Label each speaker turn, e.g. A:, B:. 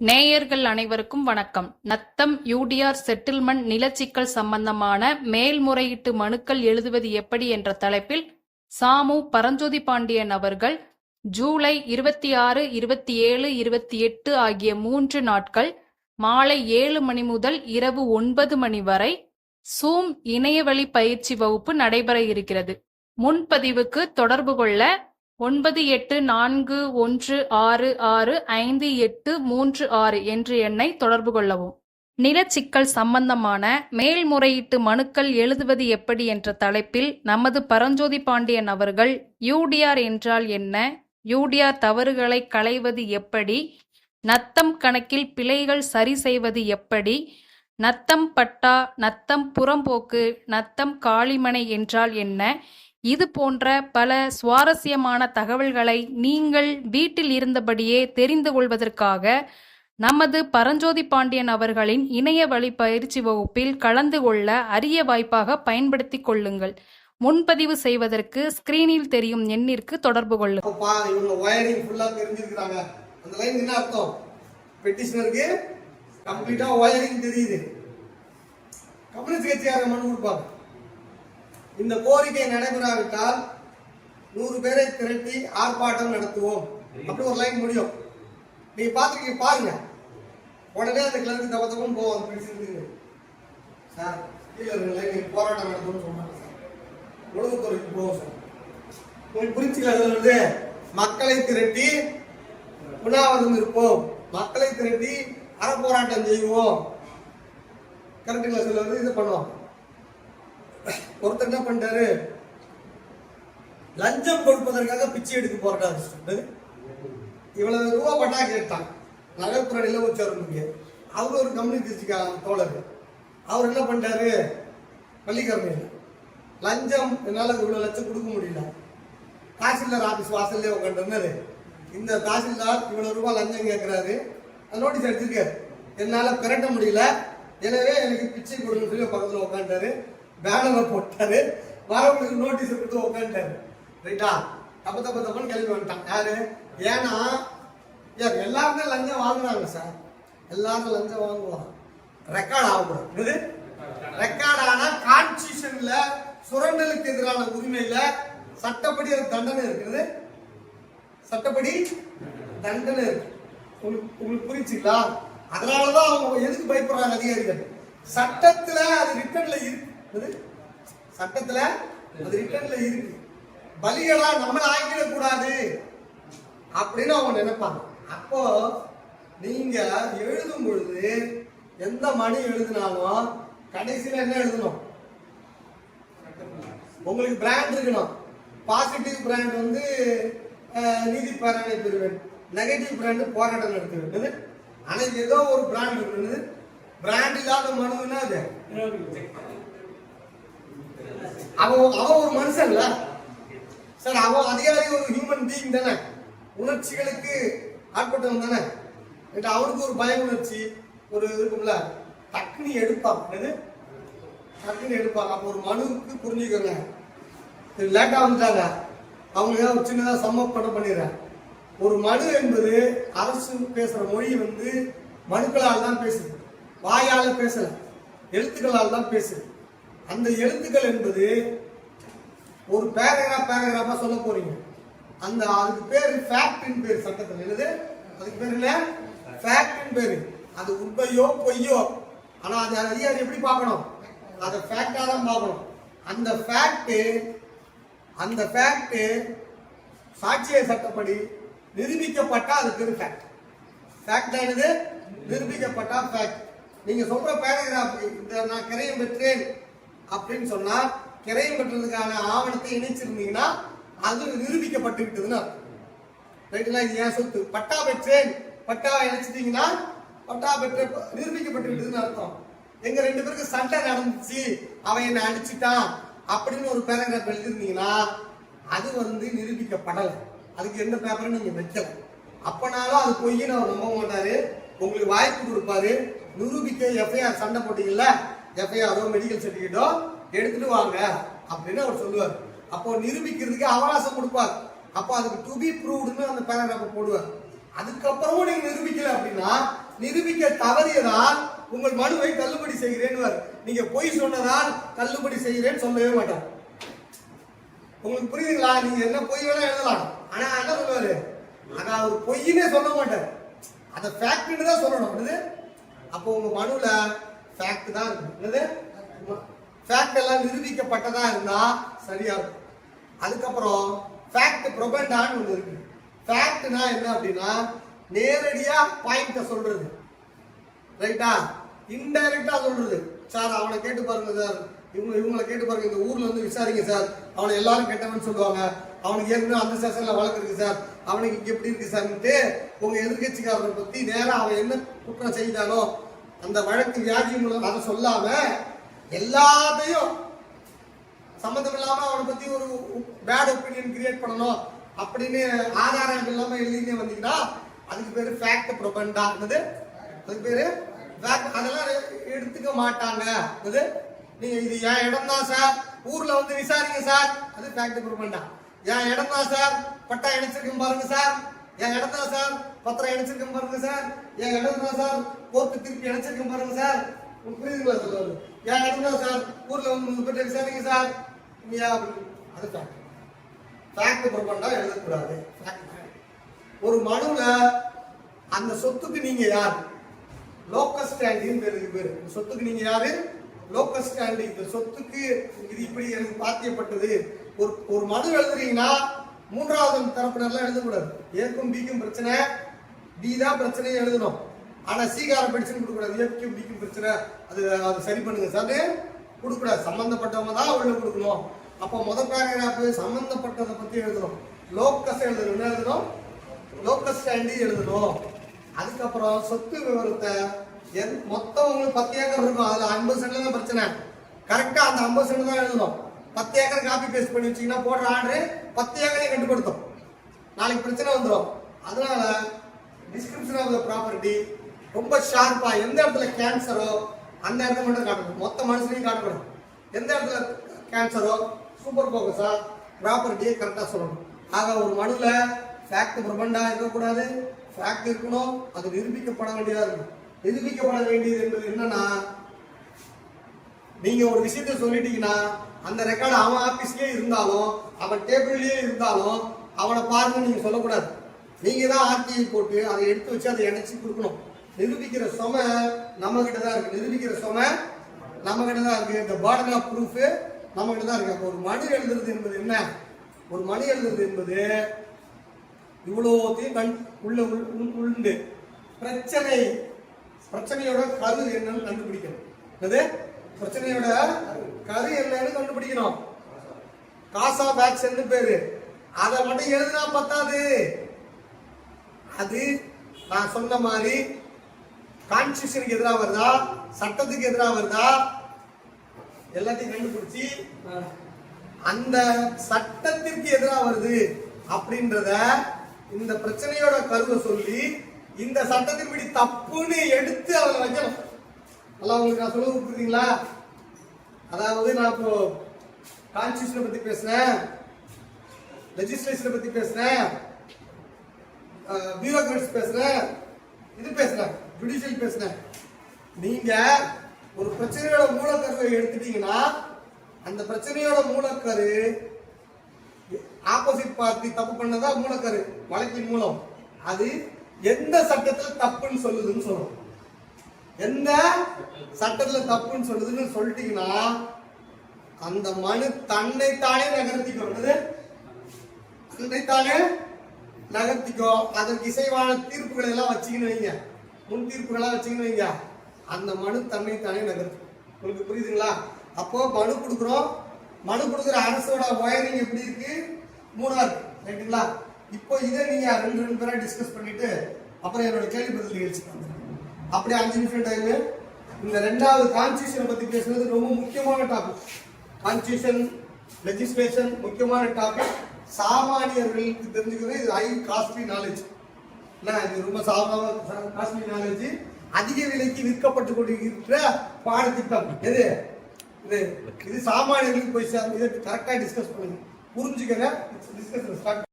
A: நேயர்கள் அனைவருக்கும் வணக்கம். நத்தம் யூடிஆர் செட்டில்மெண்ட் நிலச்சிக்கல் சம்பந்தமான மேல்முறையீட்டு மனுக்கள் எழுதுவது எப்படி என்ற தலைப்பில் சாமு பரஞ்சோதி பாண்டியன் அவர்கள் ஜூலை 26, 27, 28 ஆகிய 3 நாட்கள் மாலை 7 மணி முதல் இரவு 9 மணி வரை சூம் இணையவழி பயிற்சி வகுப்பு நடைபெற இருக்கிறது. முன்பதிவுக்கு தொடர்பு கொள்ள 9841665836 என்ற எண்ணை தொடர்பு கொள்ளவும். நிலச்சிக்கல் சம்பந்தமான மேல்முறையீட்டு மனுக்கள் எழுதுவது எப்படி என்ற தலைப்பில் நமது பரஞ்சோதி பாண்டியன் அவர்கள் யூடிஆர் என்றால் என்ன, யூடிஆர் தவறுகளை களைவது எப்படி, நத்தம் கணக்கில் பிழைகள் சரி செய்வது எப்படி, நத்தம் பட்டா, நத்தம் புறம்போக்கு, நத்தம் காளிமனை என்றால் என்ன, இது போன்ற பல சுவாரஸ்யமான தகவல்களை நீங்கள் வீட்டில் இருந்தபடியே தெரிந்து கொள்வதற்காக நமது பரஞ்சோதி பாண்டியன் அவர்களின் இணைய வழி பயிற்சி வகுப்பில் கலந்து கொள்ள அரிய வாய்ப்பாக பயன்படுத்தி கொள்ளுங்கள். முன்பதிவு செய்வதற்கு ஸ்கிரீனில் தெரியும் எண்ணிற்கு தொடர்பு கொள்ளுங்கள்.
B: இந்த கோரிக்கை நடைபெறாவிட்டால் 100 பேரை திரட்டி ஆர்ப்பாட்டம் நடத்துவோம் அப்படி ஒரு லைன் முடியும். நீங்க பாத்துருக்கீங்க, பாருங்க. உடனே அந்த கிளருக்கு தவத்தவும் போவோம். சார் கீழே லைன் போராட்டம் நடத்துவோம்னு சொன்னாங்க சார். ஒழுங்குத்துறைக்கு போவோம் சார். உங்களுக்கு புரிஞ்சுக்கல, மக்களை திரட்டி உண்ணாவிரதம் இருப்போம், மக்களை திரட்டி அறப்போராட்டம் செய்வோம். கரெக்டுங்களா சொல்ல இது பண்ணுவோம். ஒருத்தர் என்ன பண்றாரு, லஞ்சம் கொடுப்பதற்காக பிச்சை எடுக்க போராட்டம் இவ்வளவு ரூபா பட்டா கேட்டான். நகர்ப்புற நில உச்சவர்களுக்கு அவரு ஒரு கம்யூனிஸ்ட் தோழர். அவர் என்ன பண்றாரு, பள்ளிக்கரணையில் லஞ்சம் என்னால இவ்வளவு லட்சம் கொடுக்க முடியல, தாசில்தார் ஆபீஸ் வாசல்லே உட்காந்துருந்தாரு. இந்த தாசில்தார் இவ்வளவு ரூபாய் லஞ்சம் கேட்கிறாரு, நோட்டீஸ் அடிச்சிருக்காரு, என்னால பிரட்ட முடியல, எனவே எனக்கு பிச்சை கொடுன்னு சொல்லி பக்கத்துல உட்காந்துட்டாரு. பேனரை போட்டாரு, வரவங்களுக்கு நோட்டீஸ் கொடுத்து உட்காந்துட்டாரு. ரைட்டா, தப்பன்னு கிளம்பி வந்துட்டான். யாரு? ஏன்னா எல்லாருமே லஞ்சம் வாங்குறாங்க சார், எல்லாரும் லஞ்சம் வாங்குவாங்க. ரெக்கார்ட் ஆகக்கூடாது. ரெக்கார்ட் ஆனா கான்ஸ்டிடியூஷன்ல சுரண்டலுக்கு எதிரான உரிமையில சட்டப்படி அது தண்டனை இருக்குது. சட்டப்படி தண்டனை இருக்கு. உங்களுக்கு புரிச்சுங்களா? அதனாலதான் அவங்க எதுக்கு பயப்படுறாங்க அதிகாரிகள். சட்டத்துல அது ரிட்டன்ல இருக்கு, சட்டத்துல அது ரிட்டன்ல இருக்கு. பலிகளா நம்மள ஆக்கிடக்கூடாது அப்படின்னு அவங்க நினைப்பாங்க. அப்போ நீங்க எழுதும் பொழுது எந்த மனு எழுதினாலும் கடைசியில என்ன எழுதணும், உங்களுக்கு பிராண்ட் இருக்கணும். பாசிட்டிவ் பிராண்ட் வந்து நீதி பேரணை பெறுவேன், நெகட்டிவ் பிராண்ட் போராட்டம் நடத்துவேன். ஆனா ஏதோ ஒரு பிராண்ட் இருக்குது. பிராண்ட் இல்லாத மனுன்னா அது அவன் ஒரு மனுஷன்ல சார், அவன் அதிகாரி ஒரு ஹியூமன் பீயிங் தானே, உணர்ச்சிகளுக்கு ஆட்பட்டவன் தானே. அவனுக்கு ஒரு பய உணர்ச்சி ஒரு இருக்கும்ல, டக்குனு எடுப்பாங்க. அப்போ ஒரு மனுவுக்கு புரிஞ்சுக்கோங்க, லேட்டா வந்துட்டாங்க, அவங்க ஒரு சின்னதா சம்மப் பண்ணிடுறேன். ஒரு மனு என்பது அரசு பேசுற மொழி வந்து மனுக்களால் தான் பேசுது, வாயால பேசல, எழுத்துக்களால் தான் பேசுது. அந்த எழுத்துக்கள் என்பது ஒரு பேராகிராஃபா சொல்ல போறீங்க. அந்த அதுக்கு பேரு ஃபேக்ட்னு பேரு சட்டத்தில். என்னது அதுக்கு பேரு? இல்ல ஃபேக்ட்னு பேரு. அது உண்மையோ பொய்யோ, ஆனா அது அதிகாரி எப்படி பார்க்கணும், அதை ஃபேக்டா தான் பார்க்கணும். அந்த ஃபேக்ட் சாட்சிய சட்டப்படி நிரூபிக்கப்பட்டா அது பேரு ஃபேக்ட். ஃபேக்ட் என்னது? நிரூபிக்கப்பட்டா ஃபேக்ட். நீங்க சொல்ற பேராகிராஃப், இந்த நான் கிரையம் பெற்றேன் அப்படின்னு சொன்னா, கிரையம் பெற்றதுக்கான ஆவணத்தை இணைச்சிருந்தீங்கன்னா அது நிரூபிக்கப்பட்டு விட்டதுன்னு ரைட்டுங்களா? இது ஏன் சொத்து. பட்டா பெற்றேன், பட்டாவை இணைச்சிட்டீங்கன்னா பட்டா பெற்ற நிரூபிக்கப்பட்டு விட்டதுன்னு அர்த்தம். எங்க 2 பேருக்கு சண்டை நடந்துச்சு, அவன் என்ன அடிச்சுட்டான் அப்படின்னு ஒரு பேராகிராஃப் எழுதிருந்தீங்கன்னா அது வந்து நிரூபிக்கப்படலை. அதுக்கு எந்த பேப்பரும் நீங்க வைக்கல. அப்பனாலும் அது பொய்ன்னு அவர் நம்ப மாட்டாரு, உங்களுக்கு வாய்ப்பு கொடுப்பாரு. நிரூபிக்க எஃப்ஐஆர் சண்டை போட்டீங்கல்ல, எஃப்ஐஆரோ மெடிக்கல் சர்டிபிகேட்டோ எடுத்துட்டு வாங்க அப்படின்னு அவர் சொல்லுவார். அப்போ நிரூபிக்கிறதுக்கு அவகாசம் கொடுப்பார். அப்போ அதுக்கு டு பி ப்ரூவ்டுன்னு அந்த பேராகிராஃப் போடுவார். அதுக்கப்புறமும் நீங்க நிரூபிக்கல அப்படின்னா நிரூபிக்க தவறியதால் உங்கள் மனுவை தள்ளுபடி செய்கிறேன். நீங்க பொய் சொன்னதால் தள்ளுபடி செய்கிறேன்னு சொல்லவே மாட்டார். உங்களுக்கு புரியுதுங்களா? நீங்க என்ன பொய் வேணா எழுதலாம், ஆனா என்ன சொல்லுவாரு, ஆனா அவர் பொய்னே சொல்ல மாட்டார், அத ஃபேக்ட்னு தான் சொல்லணும். அப்போ உங்க மனுல ஃபேக்ட் தான் இருக்கு. ஃபேக்ட் எல்லாம் நிரூபிக்கப்பட்டதா இருந்தா சரியா இருக்கும். அதுக்கப்புறம் ஃபேக்ட் ப்ரொபண்டான்னு ஒன்று இருக்கு. ஃபேக்ட்னா என்ன அப்படின்னா நேரடியா பாயிண்ட சொல்றது, ரைட்டா? இன்டைரக்டா சொல்றது. சார் அவனை கேட்டு பாருங்க சார், இவங்களை கேட்டு பாருங்க, இந்த ஊர்ல வந்து விசாரிங்க சார், அவனை எல்லாரும் கெட்டவன்னு சொல்லுவாங்க, அவனுக்கு ஏற்கனவே அந்த ஸ்டேஷன்ல வழக்கு இருக்கு சார், அவனுக்கு இங்க எப்படி இருக்கு சார்ன்ட்டு உங்க எதிர்கட்சிக்காரரை பத்தி நேரா அவன் என்ன குற்றம் செய்தானோ அந்த வழக்கு வியாதி மூலம் அதை சொல்லாம எல்லாத்தையும் சம்மந்தம் இல்லாம அவனை பத்தி ஒரு பேட் ஒப்பீனியன் கிரியேட் பண்ணணும் அப்படின்னு ஆதாரம் இல்லாம எழுதினே வந்தீங்கன்னா அதுக்கு பேரு ஃபேக்ட் ப்ரொபண்டா. அதுக்கு பேரு அதெல்லாம் எடுத்துக்க மாட்டாங்க. நீங்க இது என் இடம் தான் சார், ஊர்ல வந்து விசாரிங்க சார், அது ஃபேக்ட் ப்ரொபண்டா. என் இடம் தான் சார், பட்டா இணைச்சிருக்கேன் பாருங்க சார், என் இடம் தான் சார், பத்திரம் இணைச்சிருக்கேன் பாருங்க சார், என் இடம் தான் சார், கோர்ட்டு திருப்பி இணைச்சிருக்கேன் பாருங்க சார். புரியுதுங்களா சொல்லுவாரு? என் இடம் தான் சார், ஊர்ல வந்து போட்டு விசாரிங்க சார், அது ஃபேக்ட். ஃபேக்ட் ப்ரொபண்டா எழுதக்கூடாது. ஒரு மனுல அந்த சொத்துக்கு நீங்க யார், லோக்கஸ் ஸ்டாண்டிங் பேரு. சொத்துக்கு நீங்க யாரு, லோக்கஸ் ஸ்டாண்டிங். இந்த சொத்துக்கு இது இப்படி எனக்கு பாத்தியப்பட்டது. ஒரு மனு எழுதுறீங்கன்னா மூன்றாவது தரப்பினர்லாம் எழுதக்கூடாது. ஏக்கும் பிக்கும் பிரச்சனை, பி தான் பிரச்சனையை எழுதணும். ஆனா சீகார பிரச்சனை கொடுக்கூடாது, ஏக்கும் பிக்கும் பிரச்சனை அது சரி பண்ணுங்க சார் கொடுக்கூடாது. சம்பந்தப்பட்டவங்க தான் உள்ள கொடுக்கணும். அப்போ முதல் பேராகிராஃப் சம்பந்தப்பட்டதை பத்தி எழுதணும். லோக்கஸ் எழுதணும், என்ன எழுதணும், லோக்கஸ் ஸ்டாண்டி எழுதணும். அதுக்கப்புறம் சொத்து விவரத்தை மொத்தம் உங்களுக்கு 10 ஏக்கர் இருக்கும், அதுல 50 சென்ட்ல தான் பிரச்சனை, கரெக்டா அந்த 50 சென்ட் தான் எழுதணும். 10 ஏக்கர் காப்பி பேஸ்ட் பண்ணி வச்சீங்கன்னா போடுற ஆர்டர் 10 ஏக்கரையும் கட்டுப்படுத்தும், நாளைக்கு பிரச்சனை வந்துடும். அதனால டிஸ்கிரிப்ஷன் ஆஃப் த ப்ராப்பர்ட்டி ரொம்ப ஷார்ப்பா, எந்த இடத்துல கேன்சரோ அந்த இடத்துல மட்டும் காட்டணும், மொத்த மனுஷனையும் காட்டக்கூடாது. எந்த இடத்துல கேன்சரோ சூப்பர் போக்கஸா ப்ராப்பர்ட்டியை கரெக்டா சொல்லணும். ஆக ஒரு மனுல ஃபேக்ட் ப்ரொபண்டா இருக்கக்கூடாது, ஃபேக்ட் இருக்கணும், அது நிரூபிக்கப்பட வேண்டியதா இருக்கும். நிரூபிக்கப்பட வேண்டியது என்பது என்னன்னா, நீங்க ஒரு விஷயத்தை சொல்லிட்டீங்கன்னா அந்த ரெக்கார்டு அவன் ஆபீஸ்லயே இருந்தாலும் அவன் டேபிள்லயே இருந்தாலும் அவனை பாருங்க நீங்க சொல்லக்கூடாது. நீங்க தான் ஆர்டிஐ போட்டு அதை எடுத்து வச்சு அதை இணைச்சு கொடுக்கணும். நிரூபிக்கிற சுமை நம்ம கிட்ட தான் இருக்கு, நிரூபிக்கிற சுமை நம்ம கிட்ட தான் இருக்கு, இந்த பர்டன் ஆஃப் ப்ரூஃப் நம்ம கிட்ட தான் இருக்கு. ஒரு மனு எழுதுறது என்பது என்ன, ஒரு மனு எழுதுறது என்பது இவ்வளோத்தையும் உள்ள பிரச்சனையோட கரு என்னன்னு கண்டுபிடிக்கணும். பிரச்சனையோட கரு என்னன்னு கண்டுபிடிக்கணும். காஸ் ஆஃப் ஆக்ஷன் பேரு. அதை மட்டும் எழுதினா பத்தாது. அது நான் சொன்ன மாதிரி கான்ஸ்டிடியூஷனுக்கு எதிராக வருதா, சட்டத்துக்கு எதிராக வருதா, எல்லாத்தையும் கண்டுபிடிச்சி அந்த சட்டத்திற்கு எதிராக வருது அப்படின்றத இந்த பிரச்சனையோட கருவை சொல்லி இந்த சட்டத்தின்படி தப்புன்னு எடுத்து அவரை வைக்கணும். நல்லா உங்களுக்கு நான் சொல்ல புரியுதுங்களா? அதாவது நான் இப்போ கான்ஸ்டிடியூஷனை பத்தி பேசுறேன், லெஜிஸ்லேஷனை பத்தி பேசுறேன், பியூரோக்ராட்ஸ் பேசுறேன், இது பேசுறேன், ஜுடிஷியல் பேசுறேன். நீங்க ஒரு பிரச்சனையோட மூலக்கருவை எடுத்துட்டீங்கன்னா அந்த பிரச்சனையோட மூலக்கரு ஆப்போசிட் பார்ட்டி தப்பு பண்ணதா மூலக்கரு வழக்கின் மூலம் அது எந்த சட்டத்துல தப்புன்னு சொல்லுதுன்னு சொல்லணும். எந்த சட்டத்துல தப்புன்னு சொல்லுதுன்னு சொல்லிட்டீங்கன்னா அந்த மனு தன்னைத்தானே நகர்த்திக்கும். தன்னைத்தானே நகர்த்திக்கும். அதற்கு இசைவான தீர்ப்புகளை எல்லாம் வச்சுக்கணும் வைங்க, முன் தீர்ப்புகளா வச்சுக்கணும் வைங்க, அந்த மனு தன்னைத்தானே நகர்த்தும். உங்களுக்கு புரியுதுங்களா? அப்போ மனு கொடுக்குறோம், மனு கொடுக்குற அரசோட ஒயரிங் எப்படி இருக்கு, 3ஆ இருக்கு, ரைட்டுங்களா? இப்போ இதை நீங்க ரெண்டு பேரா டிஸ்கஸ் பண்ணிட்டு அப்புறம் என்னோட கேள்வி பதில் நிகழ்ச்சி அப்படியே 5 நிமிஷம் டைம். இந்த ரெண்டாவது கான்ஸ்டிடியூஷனை பத்தி பேசுறது ரொம்ப முக்கியமான டாபிக். கான்ஸ்டிடியூஷன் லெஜிஸ்லேஷன் முக்கியமான டாபிக். சாமானியர்களுக்கு தெரிஞ்சுக்கிறது இது ஹை காஸ்ட்லி நாலேஜ். இது ரொம்ப காஸ்ட்லி நாலேஜ். அதிக விலைக்கு விற்கப்பட்டு கொண்டிருக்கிற பாடத்திட்டம் எது இது சாமானியர்களுக்கு போய் சேர்ந்து இதை கரெக்டா டிஸ்கஸ் பண்ணுங்க, புரிஞ்சுக்கங்க. Discuss start